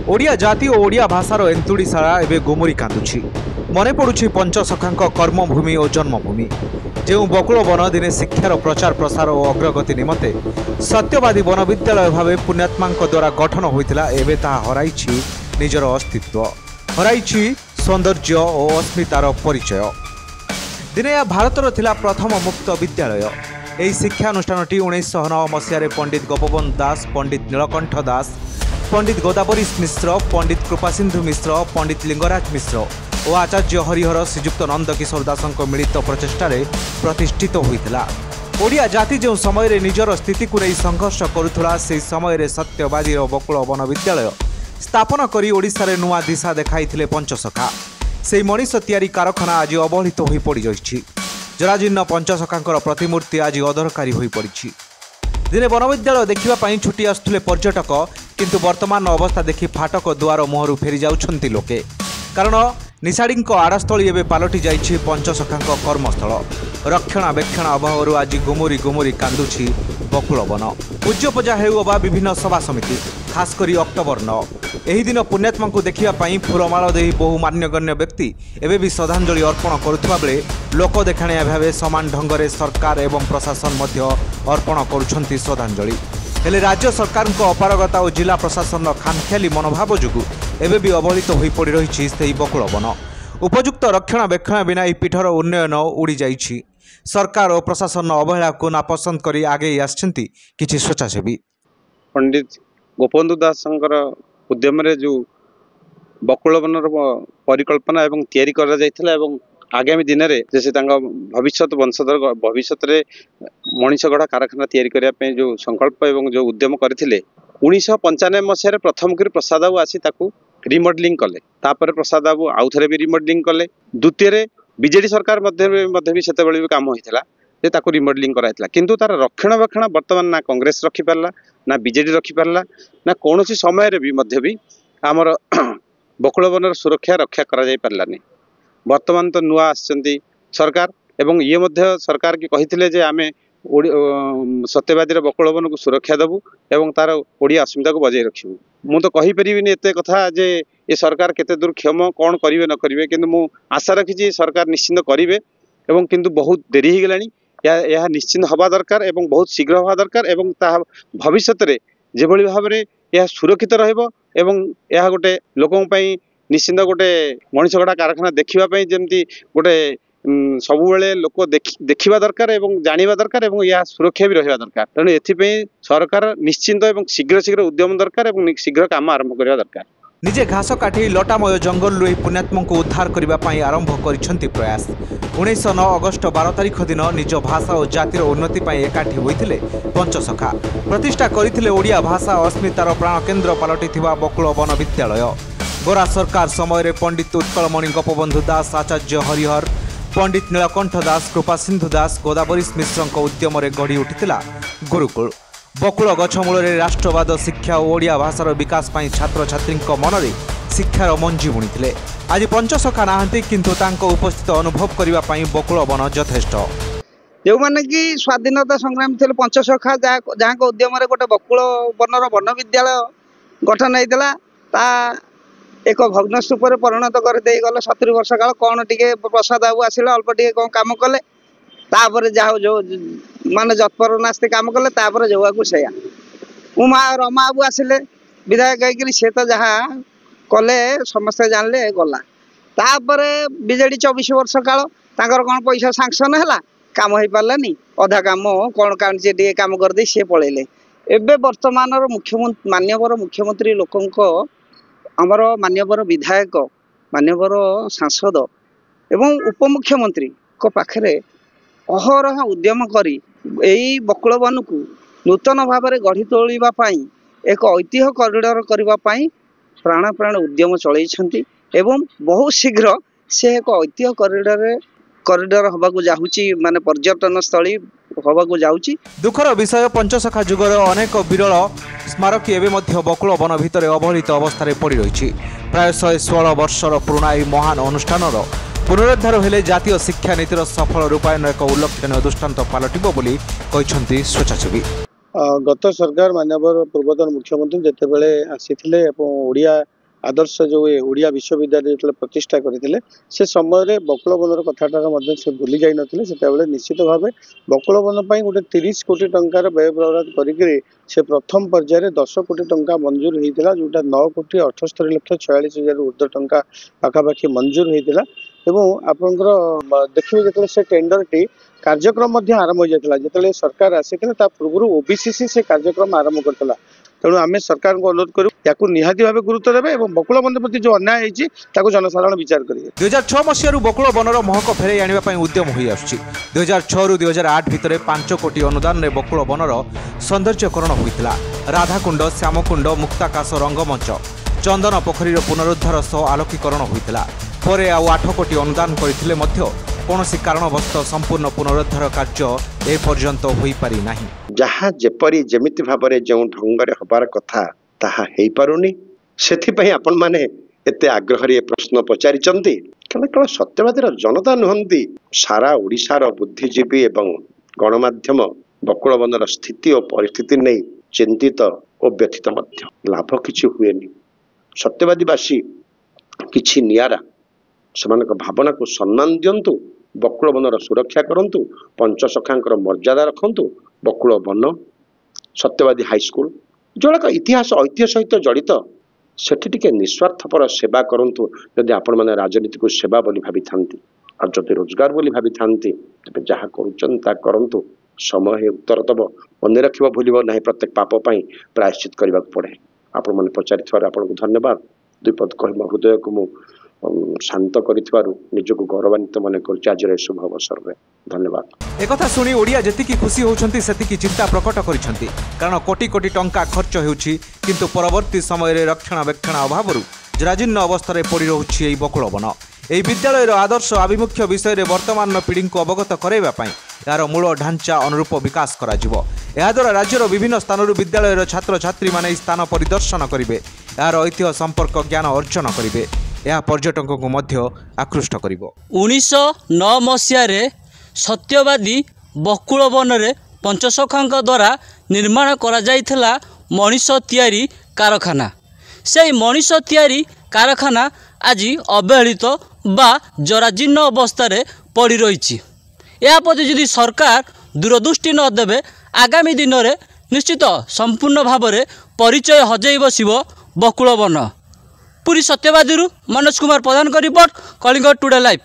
ओडिया जाति और ओडिया भाषार एंतुड़ीशाला एवं गुमुरी कांदुछि। मने पड़ुछि पंचसखांक कर्मभूमि और जन्मभूमि। जो बकुल वन दिने शिक्षार प्रचार प्रसार और अग्रगति निमते सत्यवादी वन विद्यालय भाव पुण्यात्मा द्वारा गठन होता एवं ताहा हराइछि निजर अस्तित्व, हराइछि सौंदर्य और अस्मितार परिचय। दिने यह भारतर थिला प्रथम मुक्त विद्यालय। यही शिक्षानुष्ठानटी 1909 मसीह पंडित गोपबंधु दास, पंडित नीलकंठ दास, पंडित गोदावरी मिश्र, पंडित कृपासिंधु मिश्र, पंडित लिंगराज मिश्र और आचार्य हरिहर श्रीजुक्त नंदकिशोर दासक मिलित प्रचेष्टार प्रतिष्ठित होता। ओडिया जाति जो समय निजर स्थिति को नहीं संघर्ष करुला से समय सत्यवादी बकुल वन विद्यालय स्थापन कर ओडिशारे नुआ दिशा देखाई पंचसखा। से मनीष तैयारी कारखाना आज अवहेलित हो पड़ रही। जराजीर्ण पंचसखांकर प्रतिमूर्ति आज अदरकारी हो पड़ी। दिने वन विद्यालय देखापी छुट्टी आसुले पर्यटक, किंतु वर्तमान अवस्था देखि फाटक दुआर मुहर फेरी जाउछंती लोके। कारण निशाड़ी आड़स्थली एवं पलटि जाइछि पंचसखांक कर्मस्थल। रक्षणाबेक्षण अभाव आज गुमुरी गुमुरी कांदुछि बकुल वन। पूज्यपूजा हेउ बा विभिन्न सभा समिति, खासकर अक्टोबर 9 एही दिन पुण्यात्मा को देखापी फूलमाल दे बहु मान्यगण्य व्यक्ति एवं भी श्रद्धांजलि अर्पण करुवा बेले लोक देखाणिया भाव समान ढंग से सरकार एवं प्रशासन मध्य अर्पण करुछंती श्रद्धांजलि। हेले राज्य सरकार अपारगता और जिला प्रशासन खामखियाली मनोभाव जो एवं भी अवहेलित हो पड़ रही से बकुल वन। उपयुक्त रक्षणाबेक्षण बिना यह पीठर उन्नयन उड़ी जाइछि। सरकार और प्रशासन अवहेला को नापसंद कर आगे आसछंती किछि स्वेच्छासेवी। पंडित गोपबंधु दास उद्यम जो बकुल वन परिकल्पना एवं तैयारी करा जायथिला एवं आगामी दिन में जैसे भविष्य वंशधर भविष्य में मनीषगढ़ा कारखाना तैयारी करने जो संकल्प एवं जो उद्यम करते 1995 मसीह प्रथम कर प्रसाद बाबू आसी रिमॉडलिंग कले। तापर प्रसाद बाबू आउ थे भी रिमॉडलिंग कले। द्वितीय बीजेडी सरकार भी से काम होता है रिमॉडलिंग कराइला, किंतु तार रक्षणाबेक्षण वर्तमान ना कांग्रेस रखिपारा ना बीजेडी रखिपारा ना कौन समय भी आमर बकुल वन सुरक्षा रक्षा करा जाय पारलानी। वर्तमान तो नुआ आसचंती सरकार एवं ये मध्य सरकार की कही जे आमे सत्यवादी बकुल वन को सुरक्षा देवु एवं तार ओडिया अस्मिता को बजाय रखू। मु तो कही परिबिनी एते कथा जे ये सरकार केते दूर क्षम कौन करिवे न करिवे, किंतु मु आशा रखी सरकार निश्चिंत करिवे एवं किंतु बहुत देरी हो गलानी। यह निश्चिंत हवा दरकार एवं बहुत शीघ्र हवा दरकार एवं ता भविष्य में जेभली भाव में यह सुरक्षित रहिबो एवं यह गोटे लोकों पई निश्चिंत गोटे मनीषगढ़ा कारखाना देखापी जमी गोटे सब बेले लोक देखा दरकार एवं जाना दरकार एवं यह सुरक्षा भी रहा दरकार। तेणु एथि सरकार निश्चिंत एवं शीघ्र शीघ्र उद्यम दरकार एवं शीघ्र काम आरंभ करने दरकार। निजे घास काटी लटामय जंगल पुण्यात्मा को उद्धार करने आरंभ कर प्रयास। 1909 अगस्ट 12 तारिख दिन निज भाषा और जातिर उन्नति एकाठी होते पंचसखा प्रतिष्ठा करते ओडिया भाषा अस्मितार प्राणकेन्द्र पलटि बकुल वन विद्यालय। गोरा सरकार समय पंडित उत्कलमणि गोपबंधु दास, आचार्य हरिहर, पंडित नीलकंठ दास, कृपासिंधु दास, गोदावरी मिश्र उद्यम गढ़ी उठिला गुरुकुल। बकुल गछमूल राष्ट्रवाद शिक्षा और ओडिया भाषार विकास छात्र छात्री मन में शिक्षार मंजी बुणी। आज पंचसखा नहांती, किंतु तांको उपस्थित अनुभव करने बकुल वन यथेष्ट। जो मैंने कि स्वाधीनता संग्रामी थे पंचसखा जहाँ उद्यम गोटे बकुल वनर वन विद्यालय गठन होता एक भग्न स्तूप परिणत कर गल। 70 वर्ष काल कौन टे प्रसाद बाबू आसिले अल्प टे कौन कम कले, तापर जहाँ जो माने जत्पर नास्ते काम कले, तापर जो से उमा रमा बाबू आसिले विधायक होकर सी तो जहाँ कले समस्ते जानले गला। तापर बीजेडी 24 वर्ष काल तांकर कौन पैसा सांक्शन है काम हो पारानी, अधा काम कौन कांचे टे काम करदे सी पलैले। एबे वर्तमान मुख्यमंत्री मान्यवर मुख्यमंत्री लोकों आमर मान्यवर विधायक मान्यवर सांसद एवं उपमुख्यमंत्री को पाखरे अहरह उद्यम करी एई बकुल वन को नूतन भाव में गढ़ी तोड़ापी एक ऐतिह्य कॉरिडोर करने प्राण प्राण उद्यम चलती एवं बहुत शीघ्र से एक ऐतिह्य कॉरिडोर हवा जाऊँगी माने पर्यटन स्थली हवा जाऊँगी। दुखर विषय पंचसखा जुगर अनेक विरल स्मारक एवं बकुल वन भितर अवहेलित अवस्था पड़ रही। प्राय 116 वर्षर पुराणा यह महान अनुष्ठान पुनरुद्धार हेले जातीय शिक्षा नीतिर सफल रूपायन एक उल्लेखनीय दृष्टांत पलटिब बोली कहते स्वेच्छासेवी। गत सरकार माननीय पूर्वतन मुख्यमंत्री जितेबले आसी ओडिया आदर्श जो ओडिया विश्वविद्यालय जो प्रतिष्ठा करते से समय बकुल बनर कथाटा से भूली जाई नथिले सेतेबेले निश्चित भाव बकुल बन गोटे 30 कोटी टंकार व्यय बराद करी से प्रथम पर्यायर 10 कोटी टंका मंजूर होता जोटा 9 कोटी 78 लक्ष 46,000 ऊर्ध्व टंका पाखापाखि मंजूर होता एवं आपंकर देखिए जो से टेंडर टी कार्यक्रम आरंभ हो जाता जो सरकार आसी पूर्व ओबीसीसी से कार्यक्रम आरंभ करता तेणु आम सरकार को अनुरोध करूँ या निहाती भाव गुरुत्व देवे और बकुल बन प्रति जो अन्याय होती जनसाधारण विचार करेंगे। 2006 मसीह बकुल बनर महक फेरई आने उद्यम हो आसुछि। 2006 रु 2008 भितर 5 कोटी अनुदान में बकुल बनर सौंदर्यकरण होता। राधाकुंड श्यामकुंड मुक्ताकाश रंगमंच चंदन पोखरी पुनरुद्धार सह आलोकीकरण होता। पर आउ 8 कोटी अनुदान करथिले मध्य कौनसी कारणवश संपूर्ण पुनरुद्धार कार्य ए पर्यंत होई पारि नाही। जहाँ जेपरी जेमिति भाबरे जो ढंगरे हबार कथा ताहा हेई पारुनी सेथिपई आपण माने एते आग्रहरी प्रश्न पचारिचंती केवल सत्यवादीर जनता नुहंती सारा ओडिशार बुद्धिजीवी एवं गणमाध्यम बकुल बनर स्थिति और परिस्थिति नहीं चिंतित और व्यथित मध्य लाभ किछि हुएनी। सत्यवादीवासी किछि नियारा सेमानक भावना को सम्मान दियंतु बकुल बनर सुरक्षा करंतु पंचसखांकर मर्यादा रखंतु बकुल वन सत्यवादी हाईस्कूल जोड़ाक इतिहास ऐतिह्य सहित जड़ित सेठी टिके निस्वार्थपर सेवा करंतु यदि आपण माने राजनीति को सेवा बोली भावी थांती और जदि रोजगार बोली भावी थांती तबे जहाँ करूचन ता करंतु समय उत्तर दब मन रखिब भूलिब नाही प्रत्येक पाप पई प्रायश्चित करबा पड़े। आपण माने पचारिथवार आपनको धन्यवाद। दुईपद कहि मो हृदय को मु शांत करिथवारु निजको गौरवान्वित मन करछि आज शुभ अवसर में धन्यवाद। एक शुणी ओडिया जेतिकी खुशी होउछंती सेतिकी चिंता प्रकट करिसंती कारण कोटी कोटी टंका खर्च हेउछि किंतु परवर्ती समय रक्षणाबेक्षण अभावरु जराजीर्ण अवस्था पड़ी रहुछि एई बकुल वन। एई विद्यालयर आदर्श आभिमुख्य विषय रे वर्तमान पीढ़ी को अवगत कराइबा पई यार मूल ढांचा अनुरूप विकास करा जिवो। एहा द्वारा राज्यर विभिन्न स्थानरु विद्यालयर छात्र छात्री माने स्थान परिदर्शन करिवे यार ऐतिह्य संपर्क ज्ञान अर्जन करिवे यह पर्यटकों को मध्य आकृष्ट करिवो। 1909 मसीह सत्यवादी बकुल वन में पंचसखांक द्वारा निर्माण करा जाइथिला मनीष तैयारी कारखाना से मनीष तैयारी कारखाना आज अवहेलित बा जराजीर्ण अवस्था पड़ी रही। या प्रति यदि सरकार दूरदृष्टि न देवे आगामी दिन में निश्चित संपूर्ण भाव में परिचय हजई बसिब बकुल वन। पुरी सत्यवादी मनोज कुमार प्रधान का रिपोर्ट कलिंग टुडे लाइव।